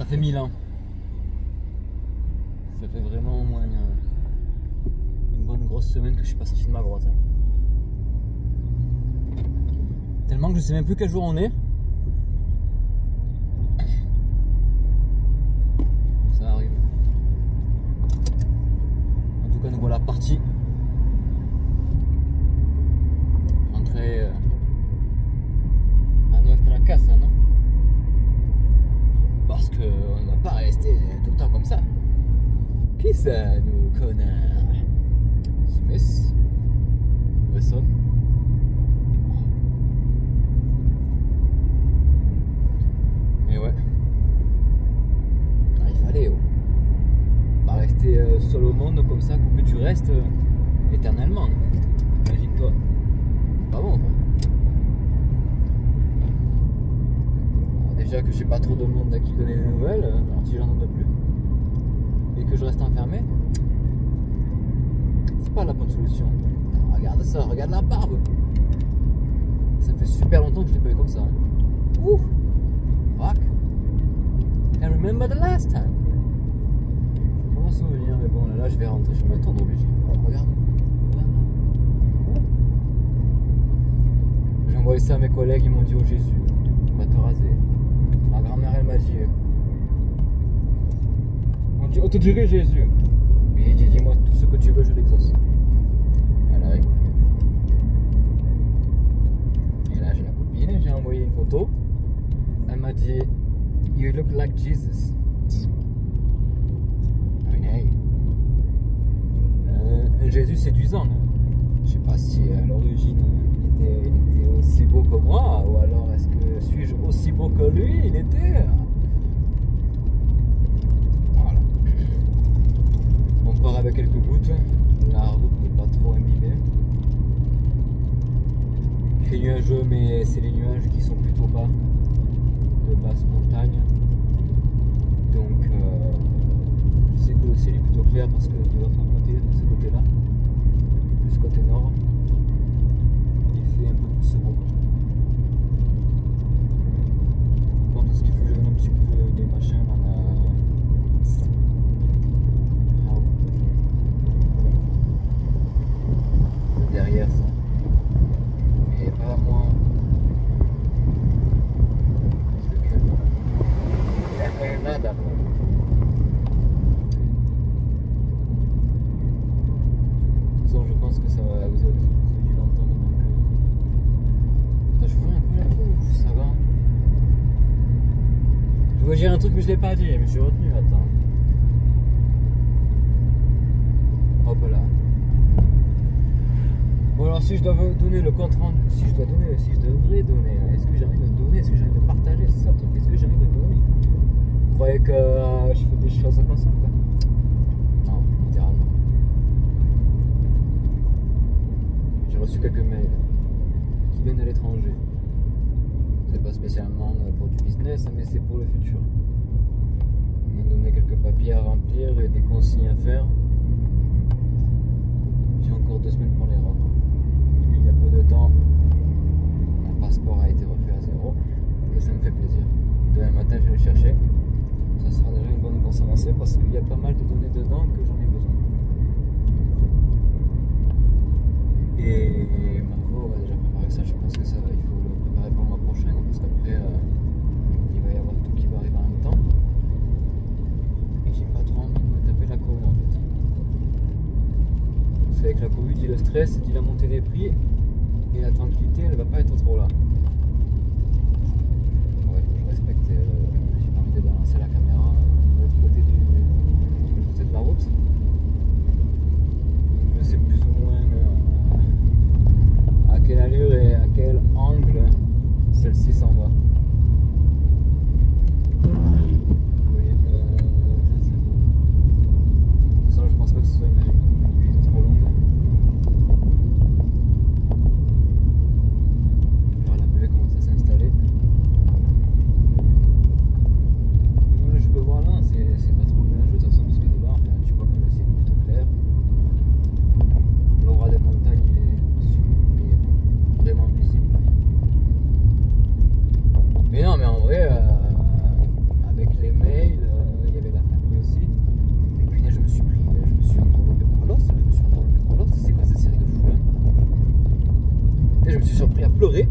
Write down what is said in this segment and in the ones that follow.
Ça fait 1000 ans. Ça fait vraiment au moins une bonne grosse semaine que je suis pas sorti de ma grotte. Hein. Tellement que je sais même plus quel jour on est. Ça arrive. En tout cas, nous voilà partis. Rentrer à nuestra casa, non? Parce qu'on ne va pas rester tout le temps comme ça. Qui ça, nous connards? Smith, Wesson et moi. Mais ouais. Ah, il fallait, oh. Pas rester seul au monde comme ça, coupé du reste éternellement. Imagine-toi. Pas bon, quoi. Déjà que j'ai pas trop de monde à qui donner des nouvelles, alors si j'en donne plus et que je reste enfermé, c'est pas la bonne solution. Alors, regarde ça, regarde la barbe. Ça fait super longtemps que je l'ai pas eu comme ça. Hein. Ouh, fuck. I remember the last time. Je peux m'en souvenir, mais bon là je vais rentrer, je vais m'attendre obligé. Oh, regarde. J'ai envoyé ça à mes collègues, ils m'ont dit oh Jésus, on va te raser. Ma grand-mère elle m'a dit on te dirait Jésus. Mais j'ai dit dis-moi tout ce que tu veux, je l'exauce. Elle a rigolé. Et là j'ai la copine, j'ai envoyé une photo. Elle m'a dit you look like Jesus. I mean, hey. Jésus séduisant. Hein. Je sais pas si à l'origine il était aussi beau que moi, ou alors est-ce que suis-je aussi beau que lui? Il était. Voilà. On part avec quelques gouttes. La route n'est pas trop imbibée. Il fait nuageux, mais c'est les nuages qui sont plutôt bas, de basse montagne. Donc je sais que le ciel est plutôt clair parce que de l'autre côté, de ce côté-là, plus côté nord, il fait un peu plus beau. Bon, parce qu'il faut que je donne un petit peu de machin dans la... derrière ça. Mais pas moi. Il a fait un nada. Je pense que ça va, vous avez dû l'entendre. Donc, je vois un peu la course, ça va. Je voulais dire un truc mais je l'ai pas dit, mais je suis retenu, attends. Hop là. Bon alors si je dois donner le compte rendu, si je devrais donner, est-ce que j'ai envie de donner, est-ce que j'ai envie de partager, c'est ça le truc, est-ce que j'ai envie de donner? Vous croyez que je fais des choses comme ça quoi? Non, littéralement. J'ai reçu quelques mails qui viennent de l'étranger. C'est pas spécialement pour du business, mais c'est pour le futur. Ils m'ont donné quelques papiers à remplir et des consignes à faire. J'ai encore 2 semaines pour les rendre. Il y a peu de temps, mon passeport a été refait à 0 et ça me fait plaisir. Demain matin, je vais le chercher. Ça sera déjà une bonne grosse avancée parce qu'il y a pas mal de données dedans que j'en ai besoin. Et Margot va déjà préparer ça, je pense que ça va, il faut le préparer pour le mois prochain parce qu'après il va y avoir tout qui va arriver en même temps. Et j'ai pas trop envie de me taper la Covid en fait. Parce qu'avec la Covid, dit le stress, dit la montée des prix et la tranquillité elle va pas être trop là. Ouais, faut que je respecte, j'ai pas envie de balancer la caméra de l'autre côté de la route. Donc je sais plus ou moins à quelle allure et à quel angle celle-ci s'en va. Oui, c'est bon. De toute façon, je pense pas que ce soit une vidéo trop longue. Alors la buée commence à s'installer. Je peux voir là, c'est pas trop nuageux de toute façon, parce que de là, enfin, tu vois que le ciel est plutôt clair. L'aura des montagnes est vraiment visible. Et je me suis surpris à pleurer.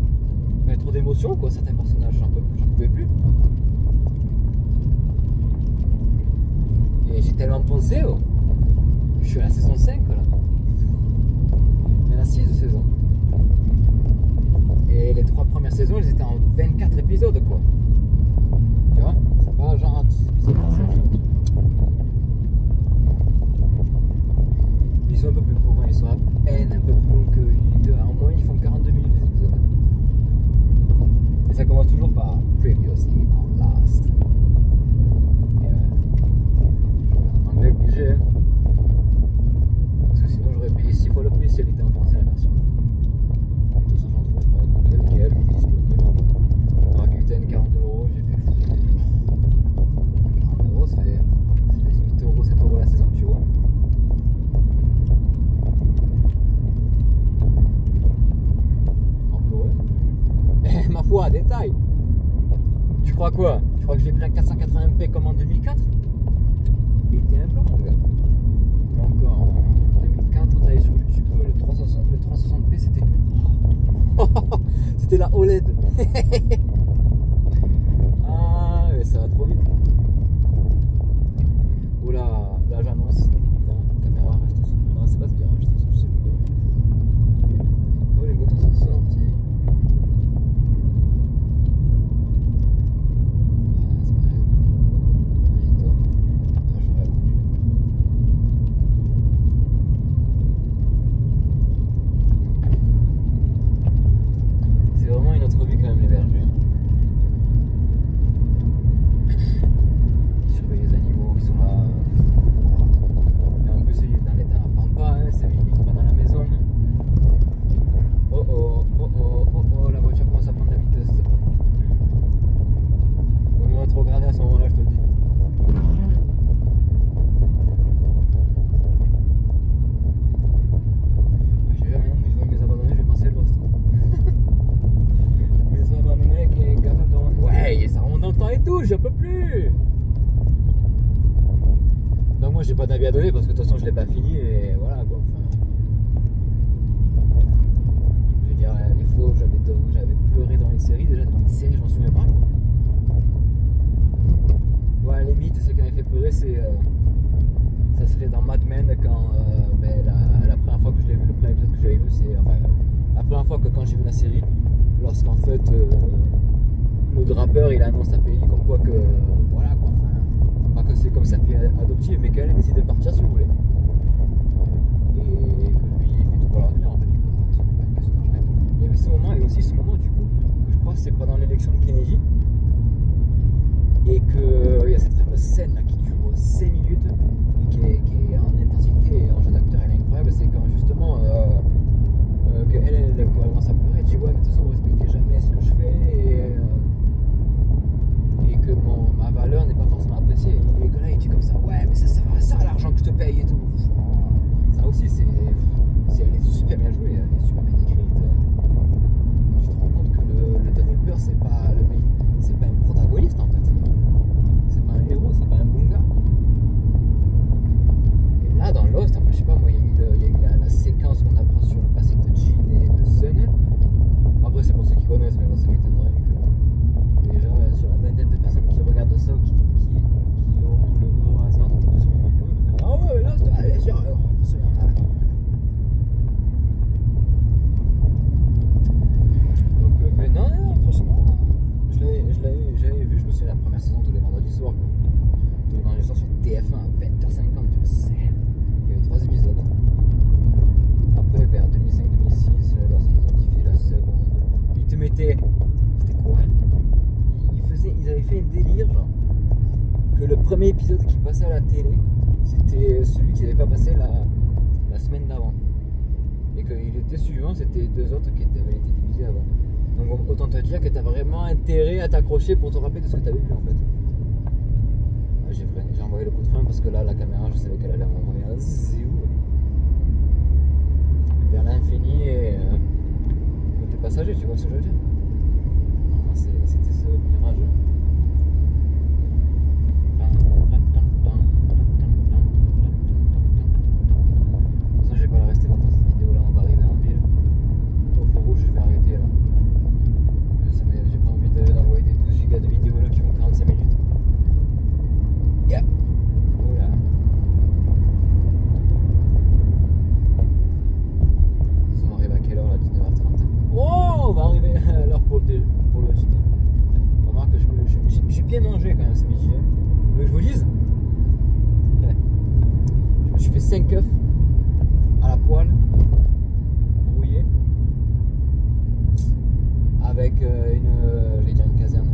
Il y avait trop d'émotions, quoi. Certains personnages, j'en pouvais plus. Et j'ai tellement pensé, oh. Je suis à la saison 5 là. Il y en a 6 de saison. Et les 3 premières saisons, elles étaient en 24 épisodes, quoi. Tu vois? C'est pas genre 10 épisodes par saison. Ils sont un peu plus courts, ils sont à peine un peu plus longs que. En moins, ils font 42 minutes les épisodes. Et ça commence toujours par Previously on Last. Et en anglais obligé, hein. Parce que sinon j'aurais payé 6 fois le prix si elle était en français la version. Et tout ça, j'en trouve pas. Donc il y a lequel qui est disponible. Rakuten, 40 €, j'ai fait. 40 €, ça fait 8 €, 7 € la saison, tu vois. Ma foi, détail. Tu crois quoi? Tu crois que j'ai pris un 480p comme en 2004? Il était un blanc, mon gars. Encore en 2004, t'allais sur YouTube, le 360p, c'était. C'était la OLED. Ah, mais ça va trop vite. Oula, là j'annonce. Non, caméra, reste sous. Non, c'est pas ce virage, je sais plus. Oh, les motos sont sortis. J'en peux plus. Donc moi j'ai pas d'avis à donner parce que de toute façon je l'ai pas fini et voilà quoi. Enfin, je veux dire les fois où j'avais pleuré dans une série, déjà dans une série je m'en souviens pas. Ouais, à la limite ce qui m'avait fait pleurer c'est ça serait dans Mad Men quand la première fois que je l'ai vu, le premier épisode que j'avais vu c'est enfin la première fois que quand j'ai vu la série, lorsqu'en fait le drappeur il annonce à pays comme quoi que voilà quoi, enfin pas que c'est comme sa fille adoptive mais qu'elle décide de partir si vous voulez et que lui il fait tout pour leur venir en fait. Il y avait ce moment et aussi ce moment du coup que je crois que c'est pendant l'élection de Kennedy et que il y a cette fameuse scène là qui dure 5 minutes et qui est en intensité et en jeu d'acteur elle est incroyable. C'est quand justement qu'elle commence à pleurer, elle dit ouais mais de toute façon vous respectez jamais ce que je fais et que ma valeur n'est pas forcément appréciée. Et que là il dit comme ça ouais mais ça sert à ça l'argent que je te paye et tout. Ça aussi elle est super bien jouée, elle est super bien écrite. Tu te rends compte que le développeur c'est pas un protagoniste en fait. C'est pas un héros, c'est pas un bon gars. Et là dans Lost, enfin je sais pas moi, il y a eu la séquence qu'on apprend sur le passé de Jean et de Sun. Après c'est pour ceux qui connaissent mais bon ça m'étonnerait que déjà sur la vingtaine de personnes qui regardent ça qui auront le hasard de tomber sur une vidéo de dire ah ouais là c'est allez sur donc mais non franchement j'avais vu, je me souviens la première saison tous les vendredis soirs quoi. Tous les vendredis soirs sur TF1 à 20h50 tu le sais. Il y avait 3 épisodes. Après vers 2005-2006 lorsqu'ils ont diffusé la seconde ils te mettaient c'était quoi, ils avaient fait un délire genre que le premier épisode qui passait à la télé c'était celui qui n'avait pas passé la semaine d'avant et que les deux suivants c'était 2 autres qui avaient été diffusés avant. Donc autant te dire que tu as vraiment intérêt à t'accrocher pour te rappeler de ce que tu avais vu en fait. J'ai envoyé le coup de frein parce que là la caméra je savais qu'elle allait m'envoyer un zéro vers l'infini et côté passager, tu vois ce que je veux dire. Normalement c'était ce mirage. De toute façon j'ai pas la rester longtemps cette vidéo là, on va arriver en ville. Au feu rouge je vais arriver. pour le dîner. Remarque que j'ai bien mangé quand même ce midi. Hein. Mais je vous dise, ouais. Je me suis fait 5 œufs à la poêle, brouillés, avec j'allais dire une caserne,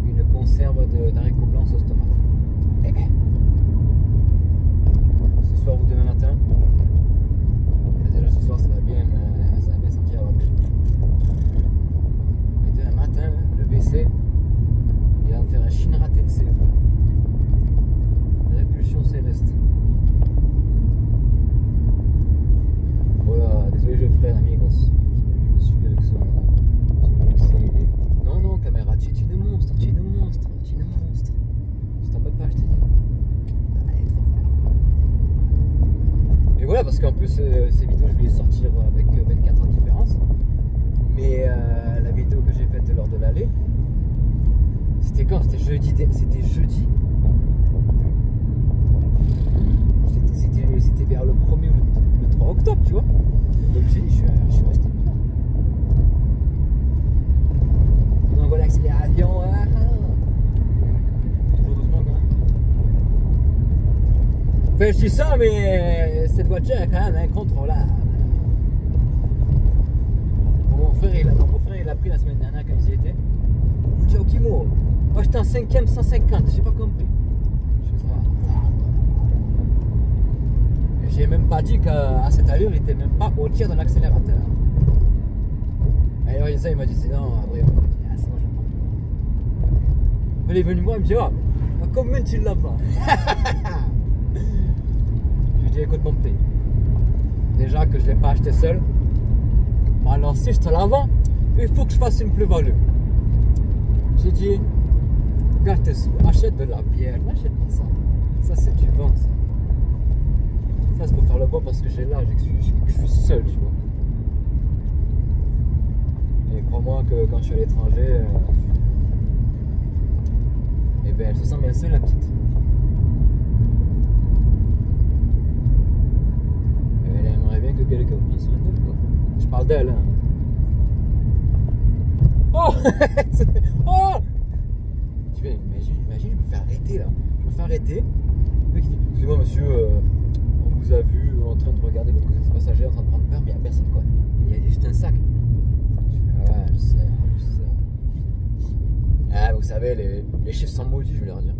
une conserve d'haricots blancs sauce tomate. Ce soir ou demain matin, déjà ce soir ça va bien sentir. Mais demain matin, le WC, il va me faire un Shinra Tensei. Répulsion céleste. Voilà, désolé je ferai amigos. Je me suis avec son non, non, caméra, tu es une monstre, tu es une monstre, tu es une monstre. Je t'en veux pas, je t'ai dit. Allez, trop fort. Et voilà, parce qu'en plus, ces vidéos, je vais les sortir avec 24 heures de différence. Mais la vidéo que j'ai faite lors de l'aller, c'était quand? C'était jeudi. C'était vers le 1er ou le 3 octobre, tu vois. Donc je suis resté dedans. Donc voilà, accélération. Toujours doucement quand même. Enfin, je dis ça, mais cette voiture est quand même incontrôlable. Mon frère, il a pris la semaine dernière quand ils y étaient. Il me dit, Okimo, moi j'étais en 5ème 150, j'ai pas compris. Je sais pas. J'ai même pas dit qu'à cette allure, il était même pas au tiers de l'accélérateur. Alors ça, il m'a dit, c'est non, après, c'est moi j'entends. Il est venu me voir, il me dit, oh, combien tu l'as pas? Je lui ai dit, écoute mon petit, déjà que je l'ai pas acheté seul, bon, alors si je te la vends, il faut que je fasse une plus-value. J'ai dit, garde tes sous, achète de la bière, n'achète pas ça. Ça c'est du vent ça. Ça c'est pour faire le bon parce que j'ai l'âge et que je suis seul, tu vois. Et crois-moi que quand je suis à l'étranger, eh ben elle se sent bien seule la petite. Et elle aimerait bien que quelqu'un puisse soin d'elle quoi. Je parle d'elle hein. Oh oh tu vois, imagine, je me fais arrêter là. Je me fais arrêter. Le mec dit, excusez-moi monsieur, on vous a vu en train de regarder votre côté passager, en train de prendre peur, mais il n'y a personne quoi. Il y a juste un sac. Je fais, ouais, je sais. Ah, vous savez, les chiffres sont maudits, je vais leur dire.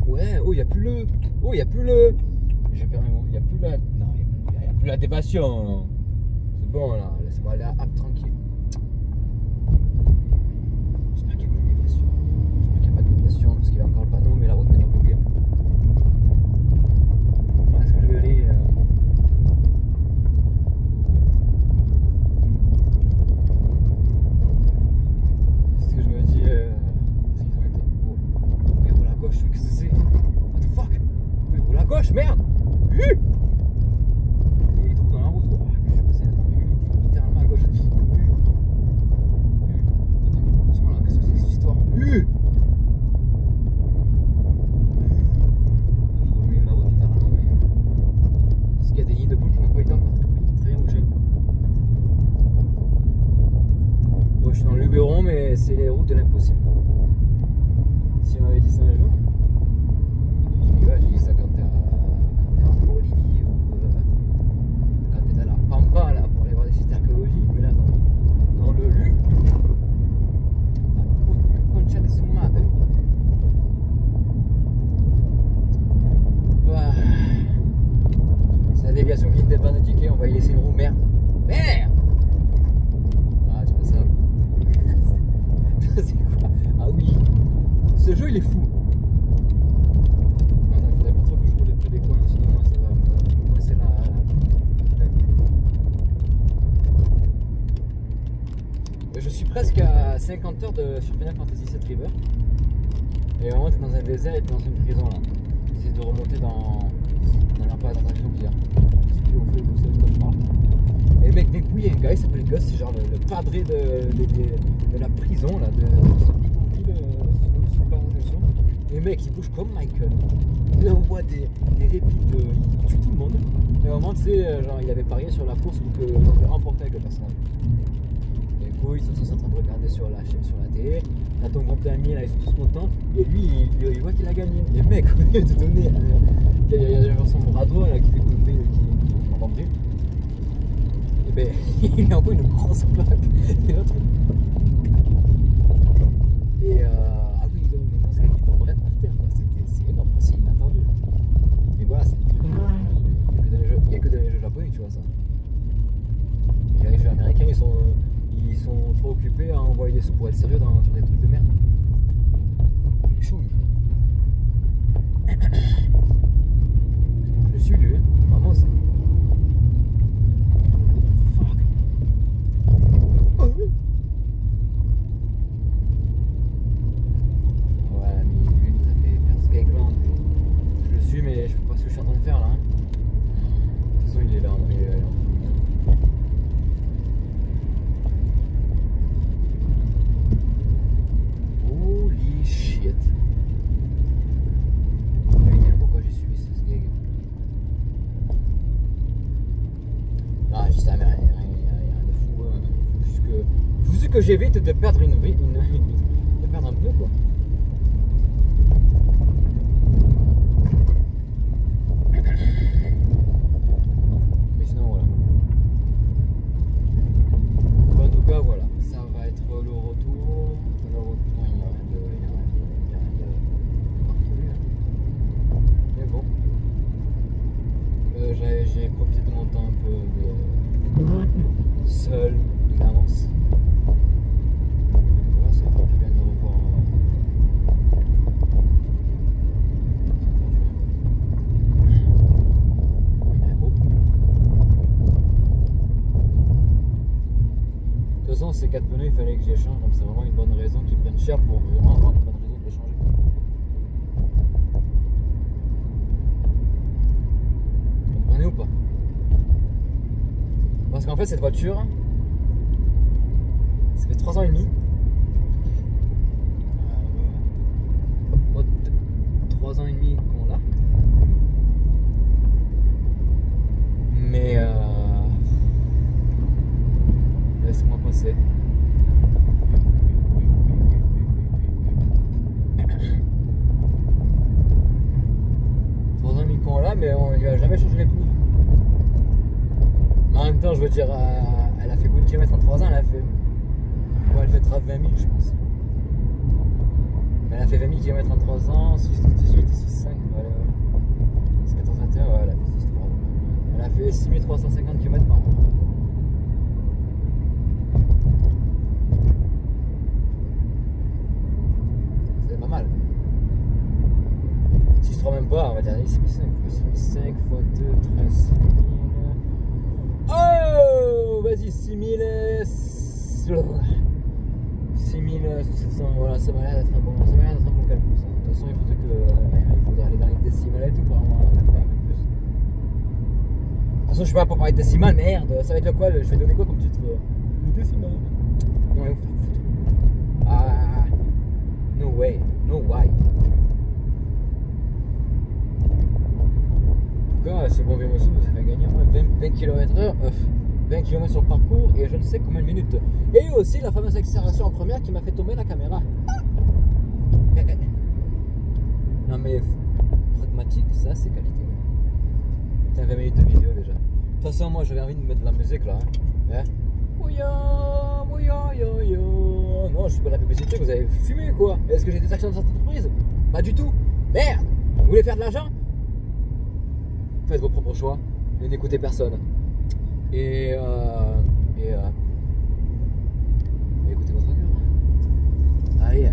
Ouais, oh, il n'y a plus le. Oh, il n'y a plus le. J'ai perdu mon. Il n'y a plus la. Non, il n'y a plus la déviation. C'est bon là, laisse-moi aller à tranquille. J'espère qu'il n'y a pas de déviation. J'espère qu'il n'y a pas de déviation parce qu'il y a encore le panneau, mais la route n'est pas bloquée. Est-ce que je vais aller. C'est ce que je me dis. Est-ce qu'ils ont été. Oh, il roule à gauche, qu'est-ce que c'est? What the fuck? Il roule à gauche, merde! Il est trop dans la route. Oh, je suis passé, attends, mais lui il était littéralement à gauche. Attends, mais doucement là, qu'est-ce que c'est cette histoire? Je roule au milieu de la route littéralement, mais. Parce qu'il y a des nids de poules qui n'ont pas été encore très bien bougés. Bon, je suis dans le Luberon, mais c'est les routes de l'impossible. Si on m'avait dit ça un jour, je dis ça quand t'es en Bolivie ou quand t'es dans la Pampa là, pour aller voir des sites archéologiques, mais là dans le Lu, Concha de su madre. C'est la déviation qui n'était pas indiquée, on va y laisser une roue, merde. Merde! Ah, tu vois ça? C'est quoi? Ah oui, ce jeu il est fou. Il faudrait pas trop que je roule près des coins, sinon moi ça va me coincer la. Je suis presque à 50 heures sur Final Fantasy VII River. Et vraiment t'es dans un désert et t'es dans une prison là. J'essaie de remonter dans la part d'attraction qu'il y a. C'est qui ont fait, vous savez de quoi je parle. Et le mec, d'un coup il y a un gars, il s'appelle Gus, c'est genre le padré de la prison là, de cette bidonville sous la attraction. Les mecs ils bougent comme Michael. Il envoie des répliques il tue tout le monde. Et au moment tu sais, genre il avait parié sur la course pour que il remportait avec le personnage. Et du coup ils sont tous en train de regarder sur la chaîne, sur la télé. T'as ton grand ami là, ils sont tous contents. Et lui il voit qu'il a gagné. Les mecs au lieu de donner il y a son bras droit là qui fait couper qui m'entend plus. Et ben il lui envoie une grosse plaque. Et l'autre ah oui, il donne une grosse claque qui tombe par terre. C'est énorme, c'est inattendu. Mais voilà, c'est il n'y a que dans les jeux japonais que tu vois ça. Et les jeux américains, ils sont trop occupés à envoyer des sous pour être sérieux sur des trucs de merde. Il est chaud, lui. Je suis lui, vraiment c'est. Fuck. Oh. Ouais, mais lui nous a fait faire ce gagland. Je le suis, mais je sais pas ce que je suis en train de faire là. Hein. De toute façon, il est là. Holy shit. Pourquoi j'ai suivi ce gag? Ah, je dis ça, mais rien de fou. Faut juste que j'évite de perdre de perdre un pneu quoi. Mais sinon voilà. En tout cas voilà, ça va être le retour. Il n'y a rien de parfait. Mais bon. J'ai profité de mon temps un peu seul, évidemment. Voilà, ça fait du bien de revoir. De toute façon, ces 4 pneus, il fallait que je les change, donc c'est vraiment une bonne raison qu'ils prennent cher pour vraiment avoir une bonne raison de les changer. Vous comprenez ou pas? Parce qu'en fait, cette voiture, ça fait 3 ans et demi. 3 ans et demi qu'on l'a. Mais laisse-moi passer. Qu'on l'a, mais on lui a jamais changé les pneus. Mais en même temps, je veux dire, elle a fait combien de kilomètres en 3 ans? Elle fait 20 000, je pense. Mais elle a fait 20 000 km en 3 ans, 6, 18, 6, 5, voilà. 6, 14, 21, ouais, elle a fait 6, 3. Elle a fait 6350 km par an. C'est pas mal. Si je trouve même pas, on va dire 6005 x 2, 13 000. Oh, vas-y, 6700, voilà, ça m'a l'air d'être un bon calcul. De toute façon, il faudrait aller dans les décimales et tout pour avoir un peu plus. De toute façon, je suis pas pour parler de décimales, merde, ça va être le quoi? Je vais donner quoi comme titre? Le décimal. Non, mais ah, no way, no why. Ce bon Vémotion nous a fait gagner 20 km/h, 20 km sur le parcours et je ne sais combien de minutes. Et aussi la fameuse accélération en première qui m'a fait tomber la caméra. Non mais pragmatique, ça c'est qualité. Putain, 20 minutes de vidéo déjà. De toute façon, moi j'avais envie de mettre de la musique là. Hein. Non, je suis pas la publicité, vous avez fumé quoi. Est-ce que j'ai des actions dans cette entreprise? Pas du tout. Merde. Vous voulez faire de l'argent? Faites vos propres choix et n'écoutez personne. Et écoutez votre cœur. Allez.